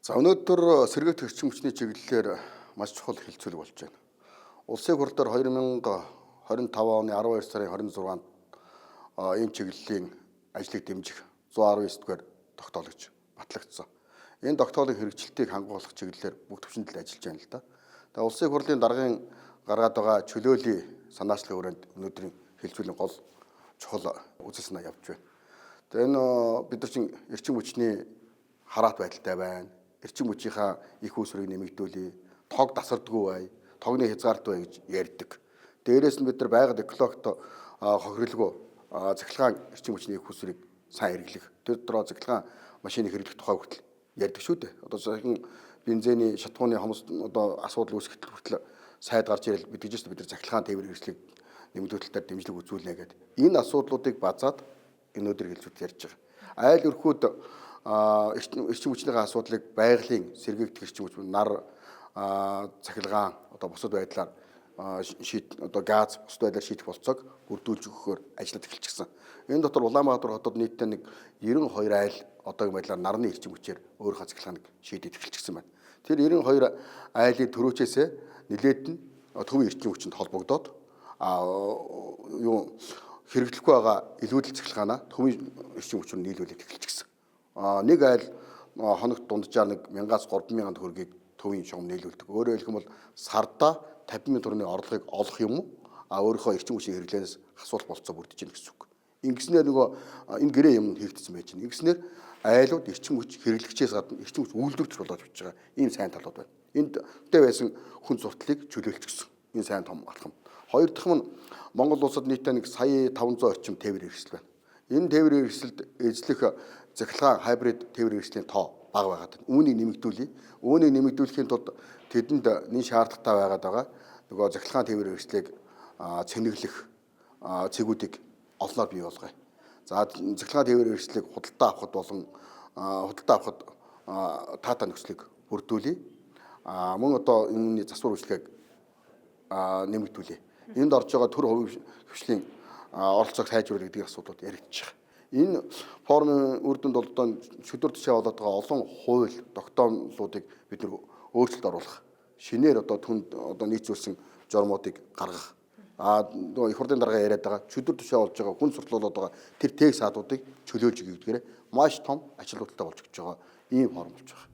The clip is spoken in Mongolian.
За өнөөдөр сэргээгт эрчим хүчний чиглэлээр маш чухал хилцүүлэг болж байна. Улсын хурал дээр 2025 оны 12 сарын 26-нд энэ чиглэлийн ажлыг дэмжих 119-р тогтоолж батлагдсан. Энэ тогтоолын хэрэгжилтийг хангуулах чиглэлээр бүх түвшиндэл ажиллаж байна л да. Тэгээ улсын хурлын даргын гаргаад байгаа чөлөөлийн санаачлалын хүрээнд өнөөдрийн хилцүүлгийн гол чухал үзэл санаа явж байна. Тэгээ энэ бид нар чинь эрчим хүчний хараат байдалтай байна. Эрчим хүчийнхаа их үүсвэрийг нэмэгдүүлээ, тог тасардгүй бай, тогны хязгаарт бай гэж ярьдаг. Дээрээс нь бид нар байгаль экологт хохирлогоо цахилгаан эрчим хүчний их үүсвэрийг сайн хэрэглэх, тэр дотроо цахилгаан машины хэрэглэх тухай хүртэл ярьдаг шүү дээ. Одоо саяхан бензиний шатгууны хомс одоо асуудал үүсгэтэл хүртэл сайд гарч ирэл бид гэж бид нар цахилгаан тээвэр хэрэгслийг нэмэгдүүлэлтээр дэмжлэг үзүүлнэ гэдэг. Энэ асуудлуудыг базаад өнөөдөр хэлцүүд ярьж байгаа. Айл өрхүүд эрчим хүчний асуудлыг байгалийн сэргээгдэх эрчим хүч нар цахилгаан одоо бусад байдлаар одоо газ бусад байдлаар шийдэх болцоог бүрдүүлж өгөхөөр ажиллаж эхэлчихсэн. Энэ дотор Улаанбаатар хотод нийтдээ нэг 92 айл одоогийн байдлаар нарны эрчим хүчээр өөрийнхөө цахилгааныг шийдэж эхэлчихсэн байна. Тэр 92 айлын төрөөчөөсөө нэлээд нь төвийн эрчим хүчинд холбогдоод хэрэглэхгүй байгаа илүүдэл цахилгаанаа төвийн эрчим хүчээр нийлүүлээд эхэлчихсэн. Нэг айл хоногт дунджаар нэг 1000-аас 3000 төгрөгийг төвийн шугам нийлүүлдэг. Өөрөөр хэлбэл сарда 50,000 төгрөгийн орлогыг олох юм уу? Өөрийнхөө эрчим хүчийн хэрэглээс асуулт болцоо бүрдэж ийн гэсэн үг. Ингэснээр нөгөө энэ гэрээ юм хийгдсэн байж байна. Ингэснээр айлууд эрчим хүч хэрэглэгчээс гадна эрчим хүч үйлдвэрч болоод явж байгаа. Ийм сайн талууд байна. Энд байсан хүн зуртлыг чөлөөлчихсөн. Энэ сайн том алхам. Хоёр дахь нь Монгол улсад нийтдээ нэг 1500 орчим тээвэр хэрэгсэл байна. Энэ тээвэр хэрэгсэлд эзлэх цахилгаан хайбрид тээвэр хэрэгслийн тоо бага байгаад байна. Үүнийг нэмэгдүүлье. Үүнийг нэмэгдүүлэхийн тулд тэдэнд нэг шаардлагатай байгаад байгаа нөгөө цахилгаан тээвэр хэрэгслийг цэнэглэх цэгүүдийг олноор бий болгоё. За цахилгаан тээвэр хэрэгслийг худалдаа авахд болон худалдаа авахд таатай нөхцөлийг бүрдүүлье. Мөн одоо энэ засвар үйлчлэгийг нэмэгдүүлье. Энд орж байгаа төр хувийн хвшлийн оролцоог сайжруулах гэдэг асуудлууд яригдчих. Энэ форумын үр дүнд бол одоо шүдэр тушаа болоод байгаа олон хууль тогтоомлуудыг бид нэр өөрчлөлт оруулах. Шинээр одоо түнд одоо нийцүүлсэн жормуудыг гаргах. Нөгөө их хурлын дарга яриад байгаа шүдэр тушаа болж байгаа хүн сурталчилаад байгаа тэр тег саадуудыг чөлөөлж өгөх гэдгээр маш том ач холбогдолтой болж өгч байгаа ийм форум болж байгаа.